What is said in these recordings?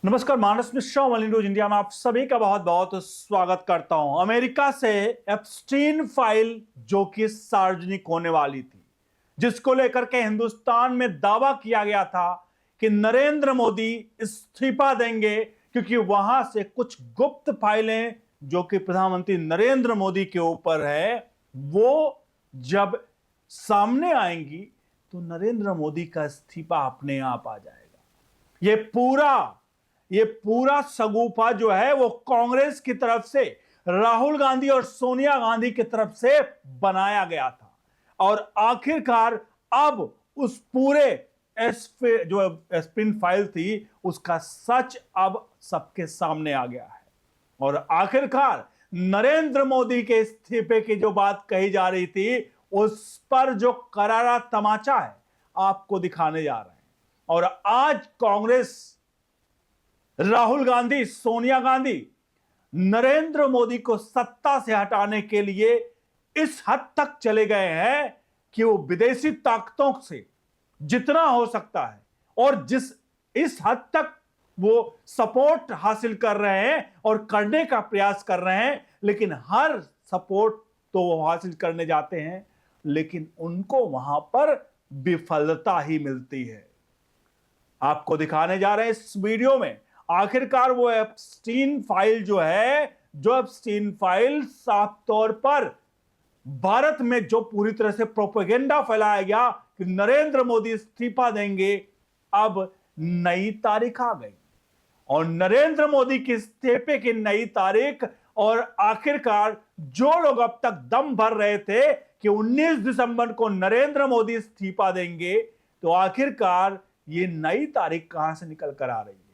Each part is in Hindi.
नमस्कार, मानस मिश्रा मलिन न्यूज इंडिया में आप सभी का बहुत बहुत स्वागत करता हूं। अमेरिका से एप्स्टीन फाइल जो कि सार्वजनिक होने वाली थी, जिसको लेकर के हिंदुस्तान में दावा किया गया था कि नरेंद्र मोदी इस्तीफा देंगे, क्योंकि वहां से कुछ गुप्त फाइलें जो कि प्रधानमंत्री नरेंद्र मोदी के ऊपर है, वो जब सामने आएंगी तो नरेंद्र मोदी का इस्तीफा अपने आप आ जाएगा। ये पूरा सगुफा जो है वो कांग्रेस की तरफ से, राहुल गांधी और सोनिया गांधी की तरफ से बनाया गया था। और आखिरकार अब उस पूरे जो एस्पिन फाइल थी उसका सच अब सबके सामने आ गया है। और आखिरकार नरेंद्र मोदी के इस्तीफे की जो बात कही जा रही थी, उस पर जो करारा तमाचा है आपको दिखाने जा रहे हैं। और आज कांग्रेस, राहुल गांधी, सोनिया गांधी नरेंद्र मोदी को सत्ता से हटाने के लिए इस हद तक चले गए हैं कि वो विदेशी ताकतों से जितना हो सकता है और इस हद तक वो सपोर्ट हासिल कर रहे हैं और करने का प्रयास कर रहे हैं। लेकिन हर सपोर्ट तो वो हासिल करने जाते हैं, लेकिन उनको वहां पर विफलता ही मिलती है। आपको दिखाने जा रहे हैं इस वीडियो में आखिरकार वो एप्स्टीन फाइल जो है, जो एप्स्टीन फाइल साफ तौर पर भारत में जो पूरी तरह से प्रोपेगेंडा फैलाया गया कि नरेंद्र मोदी इस्तीफा देंगे, अब नई तारीख आ गई। और नरेंद्र मोदी के इस्तीफे की नई तारीख, और आखिरकार जो लोग अब तक दम भर रहे थे कि 19 दिसंबर को नरेंद्र मोदी इस्तीफा देंगे, तो आखिरकार ये नई तारीख कहां से निकल कर आ रही है,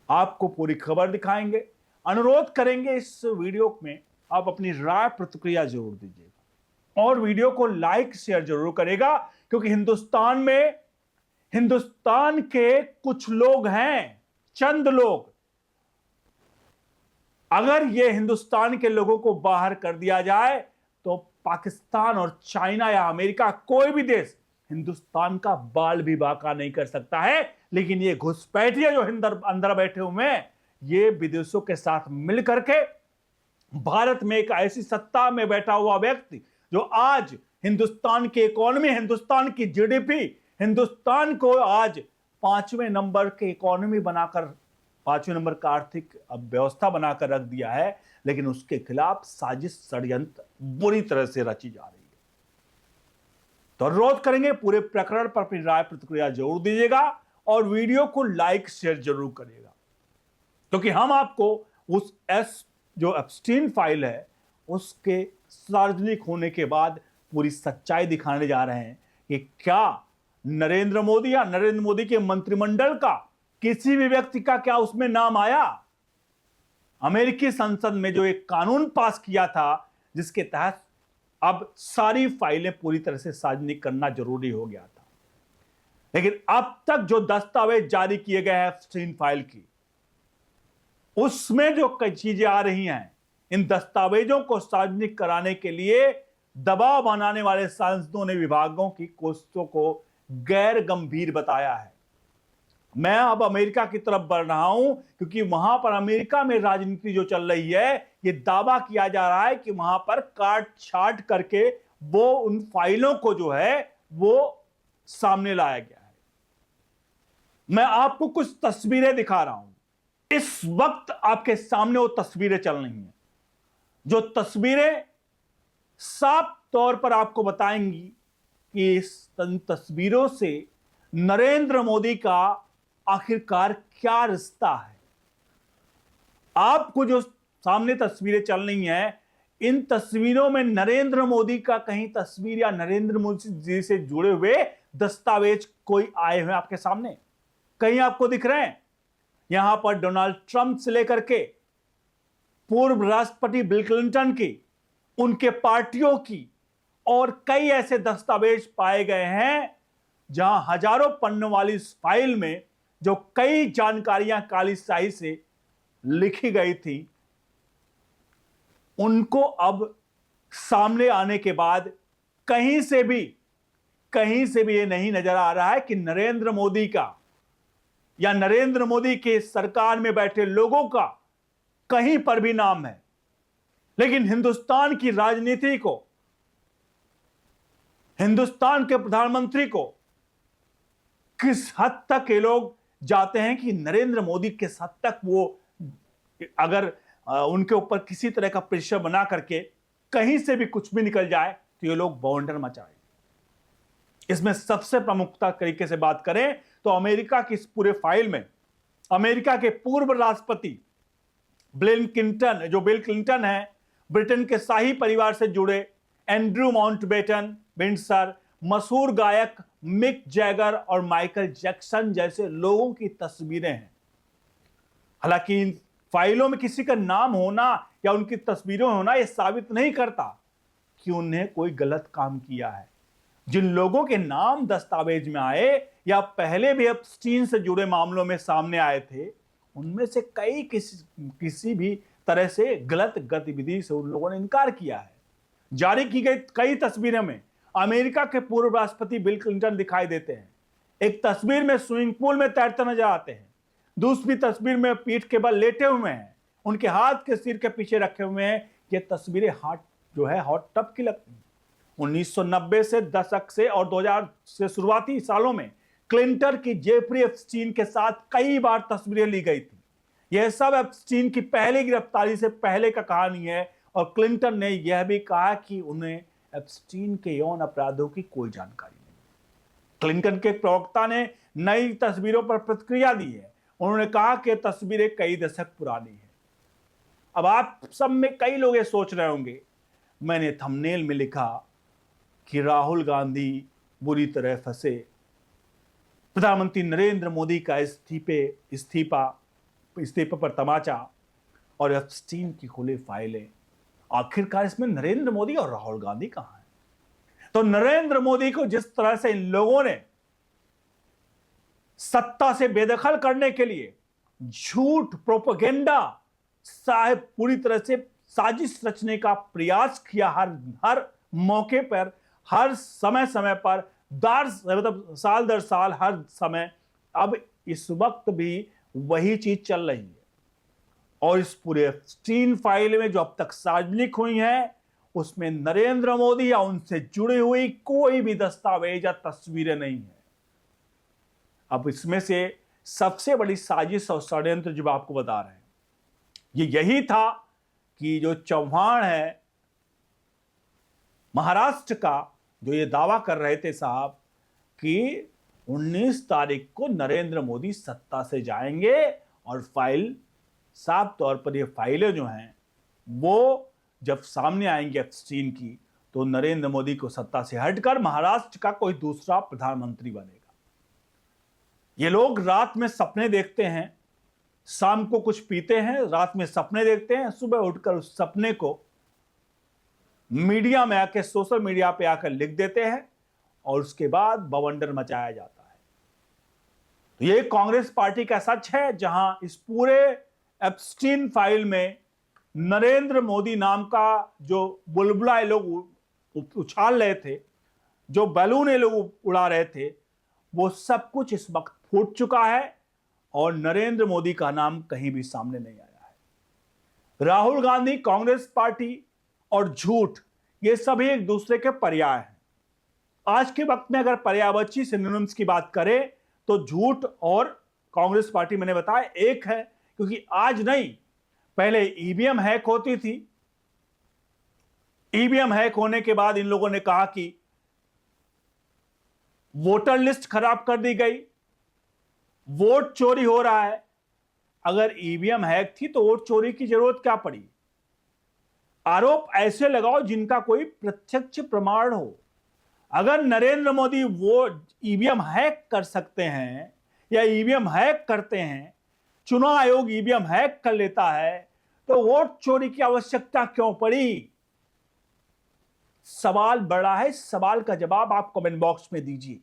आपको पूरी खबर दिखाएंगे। अनुरोध करेंगे इस वीडियो में आप अपनी राय प्रतिक्रिया जरूर दीजिएगा और वीडियो को लाइक शेयर जरूर करेगा, क्योंकि हिंदुस्तान के कुछ लोग हैं, चंद लोग, अगर ये हिंदुस्तान के लोगों को बाहर कर दिया जाए तो पाकिस्तान और चाइना या अमेरिका, कोई भी देश हिंदुस्तान का बाल भी बांका नहीं कर सकता है। लेकिन ये घुसपैठिए जो अंदर बैठे हुए हैं, ये विदेशों के साथ मिल करके भारत में एक ऐसी सत्ता में बैठा हुआ व्यक्ति जो आज हिंदुस्तान की इकोनॉमी, हिंदुस्तान की जीडीपी, हिंदुस्तान को आज 5वें नंबर के इकोनॉमी बनाकर, 5वें नंबर का आर्थिक व्यवस्था बनाकर रख दिया है, लेकिन उसके खिलाफ साजिश, षड्यंत्र बुरी तरह से रची जा रही है। तो अनुरोध करेंगे पूरे प्रकरण पर अपनी राय प्रतिक्रिया जरूर दीजिएगा और वीडियो को लाइक शेयर जरूर करिएगा, क्योंकि हम आपको उस जो एप्स्टीन फाइल है उसके सार्वजनिक होने के बाद पूरी सच्चाई दिखाने जा रहे हैं कि क्या नरेंद्र मोदी या नरेंद्र मोदी के मंत्रिमंडल का किसी भी व्यक्ति का क्या उसमें नाम आया। अमेरिकी संसद में जो एक कानून पास किया था, जिसके तहत अब सारी फाइलें पूरी तरह से सार्वजनिक करना जरूरी हो गया था, लेकिन अब तक जो दस्तावेज जारी किए गए हैं एप्स्टीन फाइल की, उसमें जो कई चीजें आ रही हैं, इन दस्तावेजों को सार्वजनिक कराने के लिए दबाव बनाने वाले सांसदों ने विभागों की कोशिशों को गैर गंभीर बताया है। मैं अब अमेरिका की तरफ बढ़ रहा हूं, क्योंकि वहां पर अमेरिका में राजनीति जो चल रही है, ये दावा किया जा रहा है कि वहां पर काट छाट करके वो उन फाइलों को जो है वो सामने लाया गया है। मैं आपको कुछ तस्वीरें दिखा रहा हूं, इस वक्त आपके सामने वो तस्वीरें चल रही हैं, जो तस्वीरें साफ तौर पर आपको बताएंगी कि इस तस्वीरों से नरेंद्र मोदी का आखिरकार क्या रिश्ता है। आपको जो सामने तस्वीरें चल रही हैं, इन तस्वीरों में नरेंद्र मोदी का कहीं तस्वीर या नरेंद्र मोदी जी से जुड़े हुए दस्तावेज कोई आए हुए आपके सामने कहीं आपको दिख रहे हैं। यहां पर डोनाल्ड ट्रंप से लेकर के पूर्व राष्ट्रपति बिल क्लिंटन की, उनके पार्टियों की और कई ऐसे दस्तावेज पाए गए हैं जहां हजारों पन्नों वाली इस फाइल में जो कई जानकारियां काली स्याही से लिखी गई थी, उनको अब सामने आने के बाद कहीं से भी ये नहीं नजर आ रहा है कि नरेंद्र मोदी का या नरेंद्र मोदी के सरकार में बैठे लोगों का कहीं पर भी नाम है, लेकिन हिंदुस्तान की राजनीति को, हिंदुस्तान के प्रधानमंत्री को किस हद तक ये लोग जाते हैं कि नरेंद्र मोदी किस हद तक वो अगर उनके ऊपर किसी तरह का प्रेशर बना करके कहीं से भी कुछ भी निकल जाए तो ये लोग बवंडर मचाए। इसमें सबसे प्रमुखता तरीके से बात करें तो अमेरिका की इस पूरे फाइल में अमेरिका के पूर्व राष्ट्रपति बिल क्लिंटन है, ब्रिटेन के शाही परिवार से जुड़े एंड्रू माउंटबेटन, विंडसर, मशहूर गायक मिक जैगर और माइकल जैक्सन जैसे लोगों की तस्वीरें हैं। हालांकि इन फाइलों में किसी का नाम होना या उनकी तस्वीरें होना यह साबित नहीं करता कि उन्हें कोई गलत काम किया है। जिन लोगों के नाम दस्तावेज में आए या पहले भी एप्स्टीन से जुड़े मामलों में सामने आए थे, उनमें से कई किसी भी तरह से गलत गतिविधि से उन लोगों ने इनकार किया है। जारी की गई कई तस्वीरों में अमेरिका के पूर्व राष्ट्रपति बिल क्लिंटन दिखाई देते हैं। एक तस्वीर में स्विमिंग पूल में तैरते नजर आते हैं, दूसरी तस्वीर में पीठ के बल लेटे हुए हैं, उनके हाथ के सिर के पीछे रखे हुए हैं। ये तस्वीरें हॉट टब की लगती हैं। 1990 से दशक से और 2000 से शुरुआती सालों में क्लिंटन की जेफरी एप्स्टीन के साथ कई बार तस्वीरें ली गई थी। यह सब एप्स्टीन की पहली गिरफ्तारी से पहले का कहानी है और क्लिंटन ने यह भी कहा कि उन्हें एप्स्टीन के यौन अपराधों की कोई जानकारी नहीं। क्लिंटन के प्रवक्ता ने नई तस्वीरों पर प्रतिक्रिया दी है। उन्होंने कहा कि तस्वीरें कई दशक पुरानी है। अब आप सब में कई लोग ये सोच रहे होंगे, मैंने थंबनेल में लिखा कि राहुल गांधी बुरी तरह फंसे, प्रधानमंत्री नरेंद्र मोदी का इस्तीफा पर तमाचा और एप्स्टीन की खुली फाइलें। आखिरकार इसमें नरेंद्र मोदी और राहुल गांधी कहां हैं? तो नरेंद्र मोदी को जिस तरह से इन लोगों ने सत्ता से बेदखल करने के लिए झूठ प्रोपेगेंडा साहब पूरी तरह से साजिश रचने का प्रयास किया, हर मौके पर, हर समय पर, मतलब साल दर साल, हर समय, अब इस वक्त भी वही चीज चल रही है। और इस पूरे एप्स्टीन फाइल में जो अब तक सार्वजनिक हुई है, उसमें नरेंद्र मोदी या उनसे जुड़ी हुई कोई भी दस्तावेज या तस्वीरें नहीं है। अब इसमें से सबसे बड़ी साजिश और षड्यंत्र जो आपको बता रहे हैं, ये यही था कि जो चौहान है महाराष्ट्र का, जो ये दावा कर रहे थे साहब कि 19 तारीख को नरेंद्र मोदी सत्ता से जाएंगे और फाइल, साफ तौर पर ये फाइलें जो हैं वो जब सामने आएंगी एप्स्टीन की, तो नरेंद्र मोदी को सत्ता से हटकर महाराष्ट्र का कोई दूसरा प्रधानमंत्री बनेगा। ये लोग रात में सपने देखते हैं, शाम को कुछ पीते हैं, रात में सपने देखते हैं, सुबह उठकर उस सपने को मीडिया में आके, सोशल मीडिया पे आकर लिख देते हैं और उसके बाद बवंडर मचाया जाता है। तो ये कांग्रेस पार्टी का सच है, जहां इस पूरे एप्स्टीन फाइल में नरेंद्र मोदी नाम का जो बुलबुला ये लोग उछाल रहे थे, जो बैलून ये लोग उड़ा रहे थे, वो सब कुछ इस वक्त फूट चुका है और नरेंद्र मोदी का नाम कहीं भी सामने नहीं आया है। राहुल गांधी, कांग्रेस पार्टी और झूठ, ये सभी एक दूसरे के पर्याय हैं। आज के वक्त में अगर पर्यायवाची सिनोनिम्स की बात करें तो झूठ और कांग्रेस पार्टी, मैंने बताया, एक है। क्योंकि आज नहीं, पहले ईवीएम हैक होती थी। ईवीएम हैक होने के बाद इन लोगों ने कहा कि वोटर लिस्ट खराब कर दी गई, वोट चोरी हो रहा है। अगर ईवीएम हैक थी तो वोट चोरी की जरूरत क्या पड़ी? आरोप ऐसे लगाओ जिनका कोई प्रत्यक्ष प्रमाण हो। अगर नरेंद्र मोदी वो ईवीएम हैक कर सकते हैं या ईवीएम हैक करते हैं, चुनाव आयोग ईवीएम हैक कर लेता है, तो वोट चोरी की आवश्यकता क्यों पड़ी? सवाल बड़ा है। सवाल का जवाब आप कमेंट बॉक्स में दीजिए।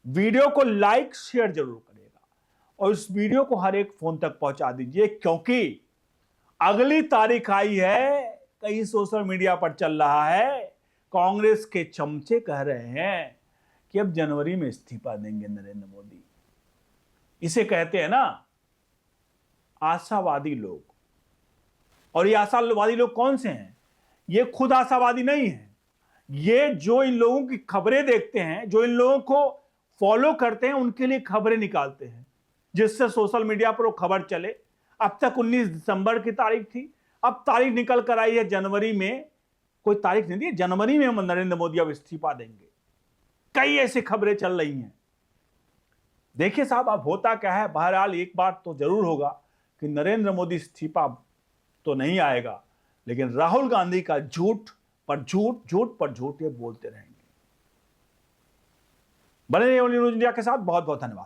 वीडियो को लाइक शेयर जरूर करिएगा और इस वीडियो को हर एक फोन तक पहुंचा दीजिए, क्योंकि अगली तारीख आई है, कई सोशल मीडिया पर चल रहा है, कांग्रेस के चमचे कह रहे हैं कि अब जनवरी में इस्तीफा देंगे नरेंद्र मोदी। इसे कहते हैं ना आशावादी लोग। और ये आशावादी लोग कौन से हैं? ये खुद आशावादी नहीं है, ये जो इन लोगों की खबरें देखते हैं, जो इन लोगों को फॉलो करते हैं, उनके लिए खबरें निकालते हैं जिससे सोशल मीडिया पर वो खबर चले। अब तक 19 दिसंबर की तारीख थी, अब तारीख निकल कर आई है जनवरी में। कोई तारीख नहीं दी, जनवरी में नरेंद्र मोदी अब इस्तीफा देंगे। कई ऐसी खबरें चल रही हैं। देखिए साहब, अब होता क्या है। बहरहाल एक बात तो जरूर होगा कि नरेंद्र मोदी इस्तीफा तो नहीं आएगा, लेकिन राहुल गांधी का झूठ पर झूठ, झूठ पर झूठ ये बोलते रहेंगे। बने रहिए ओनली न्यूज़ इंडिया के साथ। बहुत बहुत धन्यवाद।